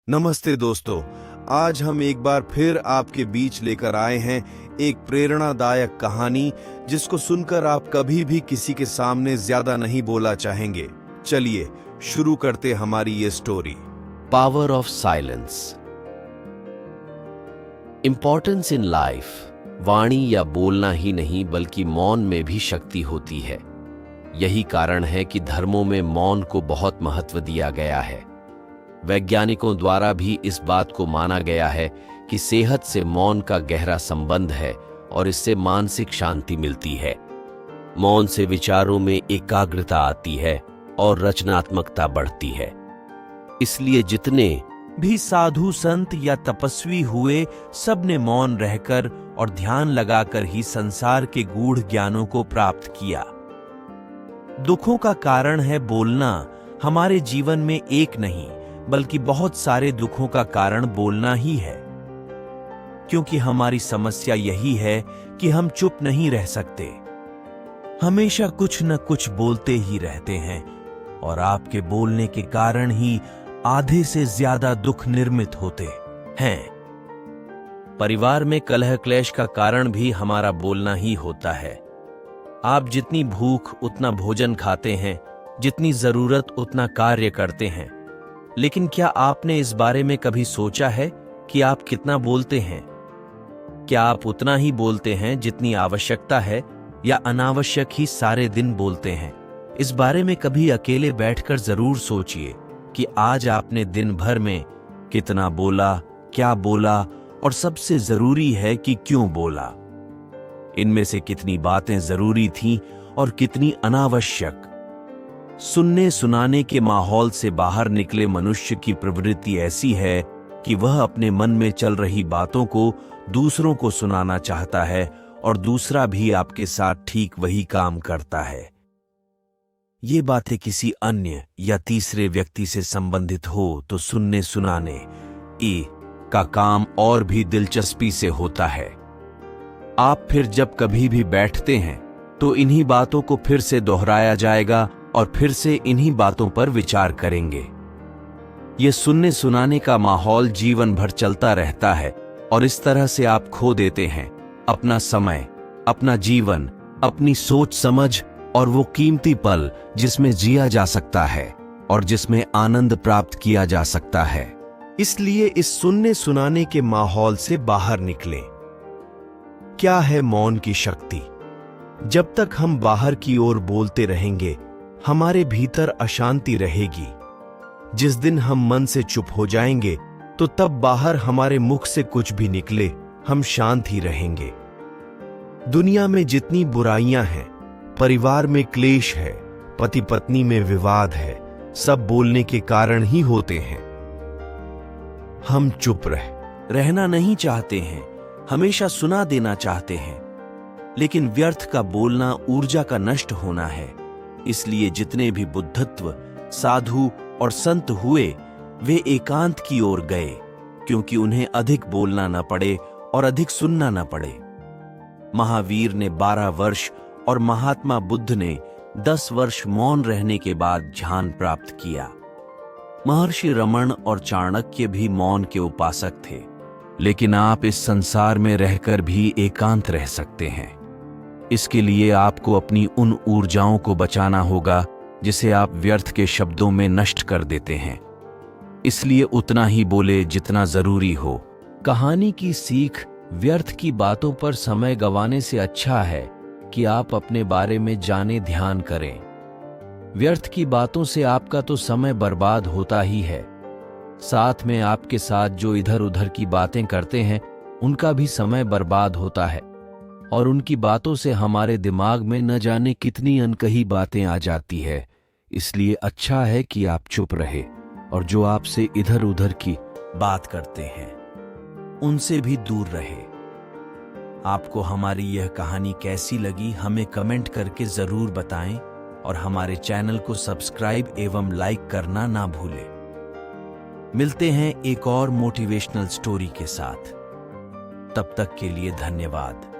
नमस्ते दोस्तों, आज हम एक बार फिर आपके बीच लेकर आए हैं एक प्रेरणादायक कहानी जिसको सुनकर आप कभी भी किसी के सामने ज्यादा नहीं बोला चाहेंगे। चलिए शुरू करते हमारी ये story. Power of silence. Importance in life. वाणी या बोलना ही नहीं बल्कि मौन में भी शक्ति होती है। यही कारण है कि धर्मों में मौन को बहुत महत्व दिया गया है। वैज्ञानिकों द्वारा भी इस बात को माना गया है कि सेहत से मौन का गहरा संबंध है और इससे मानसिक शांति मिलती है। मौन से विचारों में एकाग्रता आती है और रचनात्मकता बढ़ती है। इसलिए जितने भी साधु संत या तपस्वी हुए, सब ने मौन रहकर और ध्यान लगाकर ही संसार के गूढ़ ज्ञानों को प्राप्त किया। दुखों का कारण है बोलना। हमारे जीवन में एक नहीं बल्कि बहुत सारे दुखों का कारण बोलना ही है, क्योंकि हमारी समस्या यही है कि हम चुप नहीं रह सकते। हमेशा कुछ न कुछ बोलते ही रहते हैं और आपके बोलने के कारण ही आधे से ज्यादा दुख निर्मित होते हैं। परिवार में कलह क्लेश का कारण भी हमारा बोलना ही होता है। आप जितनी भूख उतना भोजन खाते हैं, जितनी जरूरत उतना कार्य करते हैं, लेकिन क्या आपने इस बारे में कभी सोचा है कि आप कितना बोलते हैं? क्या आप उतना ही बोलते हैं जितनी आवश्यकता है या अनावश्यक ही सारे दिन बोलते हैं? इस बारे में कभी अकेले बैठकर जरूर सोचिए कि आज आपने दिन भर में कितना बोला, क्या बोला और सबसे जरूरी है कि क्यों बोला। इनमें से कितनी बातें जरूरी थीं और कितनी अनावश्यक। सुनने सुनाने के माहौल से बाहर निकले मनुष्य की प्रवृत्ति ऐसी है कि वह अपने मन में चल रही बातों को दूसरों को सुनाना चाहता है और दूसरा भी आपके साथ ठीक वही काम करता है। ये बातें किसी अन्य या तीसरे व्यक्ति से संबंधित हो तो सुनने सुनाने का काम और भी दिलचस्पी से होता है। आप फिर जब कभी भी बैठते हैं तो इन्हीं बातों को फिर से दोहराया जाएगा और फिर से इन्हीं बातों पर विचार करेंगे। ये सुनने सुनाने का माहौल जीवन भर चलता रहता है और इस तरह से आप खो देते हैं अपना समय, अपना जीवन, अपनी सोच समझ और वो कीमती पल जिसमें जिया जा सकता है और जिसमें आनंद प्राप्त किया जा सकता है। इसलिए इस सुनने सुनाने के माहौल से बाहर निकलें। क्या है मौन की शक्ति? जब तक हम बाहर की ओर बोलते रहेंगे, हमारे भीतर अशांति रहेगी। जिस दिन हम मन से चुप हो जाएंगे तो तब बाहर हमारे मुख से कुछ भी निकले, हम शांत ही रहेंगे। दुनिया में जितनी बुराइयां हैं, परिवार में क्लेश है, पति पत्नी में विवाद है, सब बोलने के कारण ही होते हैं। हम चुप रहना नहीं चाहते हैं, हमेशा सुना देना चाहते हैं, लेकिन व्यर्थ का बोलना ऊर्जा का नष्ट होना है। इसलिए जितने भी बुद्धत्व, साधु और संत हुए, वे एकांत की ओर गए, क्योंकि उन्हें अधिक बोलना न पड़े और अधिक सुनना न पड़े। महावीर ने 12 वर्ष और महात्मा बुद्ध ने 10 वर्ष मौन रहने के बाद ध्यान प्राप्त किया। महर्षि रमण और चाणक्य भी मौन के उपासक थे। लेकिन आप इस संसार में रहकर भी एकांत रह सकते हैं। इसके लिए आपको अपनी उन ऊर्जाओं को बचाना होगा जिसे आप व्यर्थ के शब्दों में नष्ट कर देते हैं। इसलिए उतना ही बोले जितना जरूरी हो। कहानी की सीख: व्यर्थ की बातों पर समय गंवाने से अच्छा है कि आप अपने बारे में जाने ध्यान करें। व्यर्थ की बातों से आपका तो समय बर्बाद होता ही है, साथ में आपके साथ जो इधर उधर की बातें करते हैं उनका भी समय बर्बाद होता है और उनकी बातों से हमारे दिमाग में न जाने कितनी अनकही बातें आ जाती है। इसलिए अच्छा है कि आप चुप रहे और जो आपसे इधर उधर की बात करते हैं उनसे भी दूर रहे। आपको हमारी यह कहानी कैसी लगी हमें कमेंट करके जरूर बताएं और हमारे चैनल को सब्सक्राइब एवं लाइक करना ना भूलें। मिलते हैं एक और मोटिवेशनल स्टोरी के साथ। तब तक के लिए धन्यवाद।